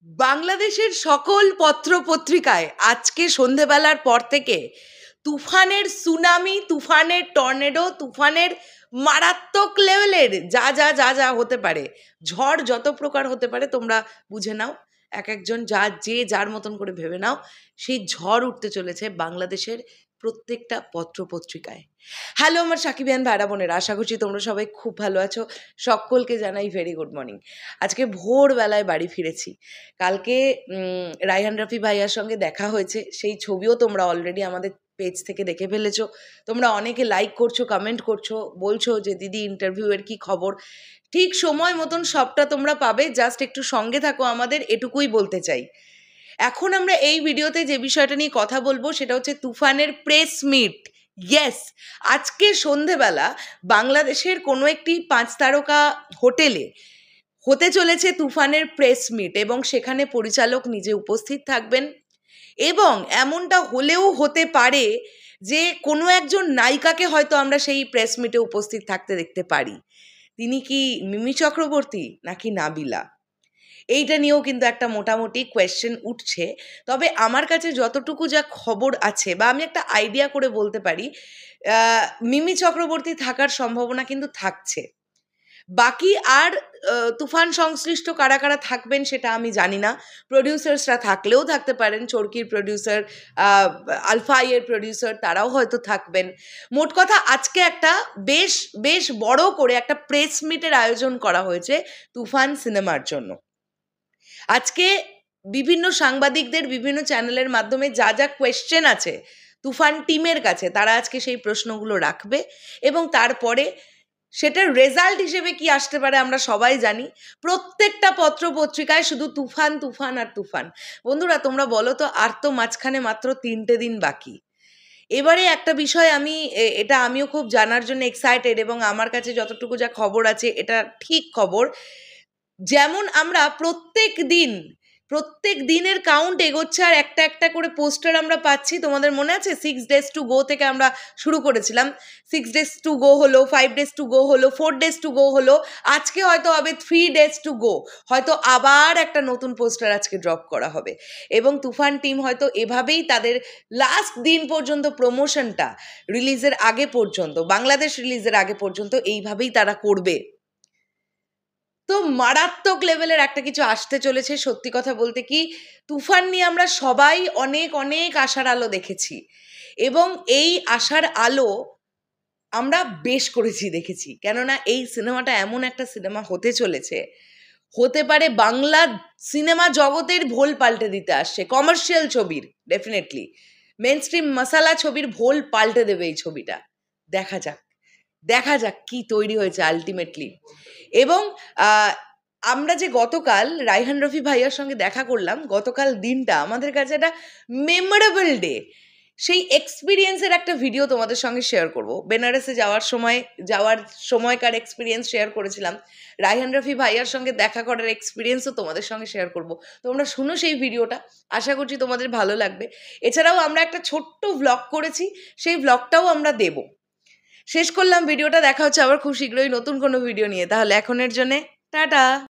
বাংলাদেশের সকল পত্র-পত্রিকায় আজকে সন্ধেবেলার পর থেকে তুফানের সুনামি, তুফানের টর্নেডো, তুফানের মারাত্মক লেভেলের যা হতে পারে, ঝড় যত প্রকার হতে পারে তোমরা বুঝে নাও। একজন যে যার মতন করে ভেবে নাও, সেই ঝড় উঠতে চলেছে বাংলাদেশের প্রত্যেকটা পত্র-পত্রিকায়। হ্যালো আমার সাকিবিয়ান ভাইরা বোনেরা, আশা করছি তোমরা সবাই খুব ভালো আছো। সকলকে জানাই ভেরি গুড মর্নিং। আজকে ভোরবেলায় বাড়ি ফিরেছি। কালকে রায়হান রাফি ভাইয়ার সঙ্গে দেখা হয়েছে, সেই ছবিও তোমরা অলরেডি আমাদের পেজ থেকে দেখে ফেলেছো। তোমরা অনেকে লাইক করছো, কমেন্ট করছো, বলছো যে দিদি ইন্টারভিউয়ের কি খবর। ঠিক সময় মতন সবটা তোমরা পাবে, জাস্ট একটু সঙ্গে থাকো আমাদের, এটুকুই বলতে চাই। এখন আমরা এই ভিডিওতে যে বিষয়টা নিয়ে কথা বলবো সেটা হচ্ছে তুফানের প্রেস মিট। ইয়েস, আজকে সন্ধেবেলা বাংলাদেশের কোনো একটি 5 তারকা হোটেলে হতে চলেছে তুফানের প্রেস মিট, এবং সেখানে পরিচালক নিজে উপস্থিত থাকবেন। এবং এমনটা হলেও হতে পারে যে কোনো একজন নায়িকাকে হয়তো আমরা সেই প্রেস মিটে উপস্থিত থাকতে দেখতে পারি। তিনি কি মিমি চক্রবর্তী নাকি নাবিলা? এইটা নিয়েও কিন্তু একটা মোটামুটি কোয়েশ্চেন উঠছে। তবে আমার কাছে যতটুকু যা খবর আছে, বা আমি একটা আইডিয়া করে বলতে পারি, মিমি চক্রবর্তী থাকার সম্ভাবনা কিন্তু থাকছে। বাকি আর তুফান সংশ্লিষ্ট কারা কারা থাকবেন সেটা আমি জানি না। প্রডিউসার্সরা থাকলেও থাকতে পারেন, চরকির প্রডিউসার, আলফাইয়ের প্রডিউসার, তারাও হয়তো থাকবেন। মোট কথা আজকে একটা বেশ বড় করে একটা প্রেস মিটের আয়োজন করা হয়েছে তুফান সিনেমার জন্য। আজকে বিভিন্ন সাংবাদিকদের বিভিন্ন চ্যানেলের মাধ্যমে যা কোয়েশ্চেন আছে তুফান টিমের কাছে, তারা আজকে সেই প্রশ্নগুলো রাখবে, এবং তারপরে সেটার রেজাল্ট হিসেবে কি আসতে পারে আমরা সবাই জানি। প্রত্যেকটা পত্র পত্রিকায় শুধু তুফান তুফান আর তুফান। বন্ধুরা তোমরা বলো তো, আর তো মাঝখানে মাত্র 3টে দিন বাকি। এবারে একটা বিষয় এটা আমিও খুব জানার জন্য এক্সাইটেড, এবং আমার কাছে যতটুকু যা খবর আছে এটা ঠিক খবর। যেমন আমরা প্রত্যেক দিনের কাউন্ট এগোচ্ছে, আর একটা একটা করে পোস্টার আমরা পাচ্ছি। তোমাদের মনে আছে 6 days to go থেকে আমরা শুরু করেছিলাম, 6 days to go হলো, 5 days to go হলো, 4 days to go হলো, আজকে হয়তো হবে 3 days to go। হয়তো আবার একটা নতুন পোস্টার আজকে ড্রপ করা হবে, এবং তুফান টিম হয়তো এভাবেই তাদের লাস্ট দিন পর্যন্ত প্রমোশনটা রিলিজের আগে পর্যন্ত, বাংলাদেশ রিলিজের আগে পর্যন্ত এইভাবেই তারা করবে। তো মারাত্মক লেভেলের একটা কিছু আসতে চলেছে। সত্যি কথা বলতে কি, তুফান নিয়ে আমরা সবাই অনেক আশার আলো দেখেছি, এবং এই আশার আলো আমরা বেশ করেছি দেখেছি। কেননা এই সিনেমাটা এমন একটা সিনেমা হতে চলেছে, হতে পারে বাংলা সিনেমা জগতের ভোল পাল্টে দিতে আসছে। কমার্শিয়াল ছবির, ডেফিনেটলি মেনস্ট্রিম মশালা ছবির ভোল পাল্টে দেবে এই ছবিটা। দেখা যাক কি তৈরি হয়েছে আলটিমেটলি। এবং আমরা যে গতকাল রায়হান রফি ভাইয়ার সঙ্গে দেখা করলাম, গতকাল দিনটা আমাদের কাছে একটা মেমোরেবল ডে। সেই এক্সপিরিয়েন্সের একটা ভিডিও তোমাদের সঙ্গে শেয়ার করব। বেনারসে যাওয়ার সময়কার এক্সপিরিয়েন্স শেয়ার করেছিলাম, রায়হান রফি ভাইয়ার সঙ্গে দেখা করার এক্সপিরিয়েন্সও তোমাদের সঙ্গে শেয়ার করব। তোমরা শুনো সেই ভিডিওটা, আশা করছি তোমাদের ভালো লাগবে। এছাড়াও আমরা একটা ছোট্ট ভ্লগ করেছি, সেই ভ্লগটাও আমরা দেব। শেষ করলাম ভিডিওটা, দেখা হচ্ছে আবার খুব শীঘ্রই নতুন কোনো ভিডিও নিয়ে। তাহলে এখনের জন্যে টাটা।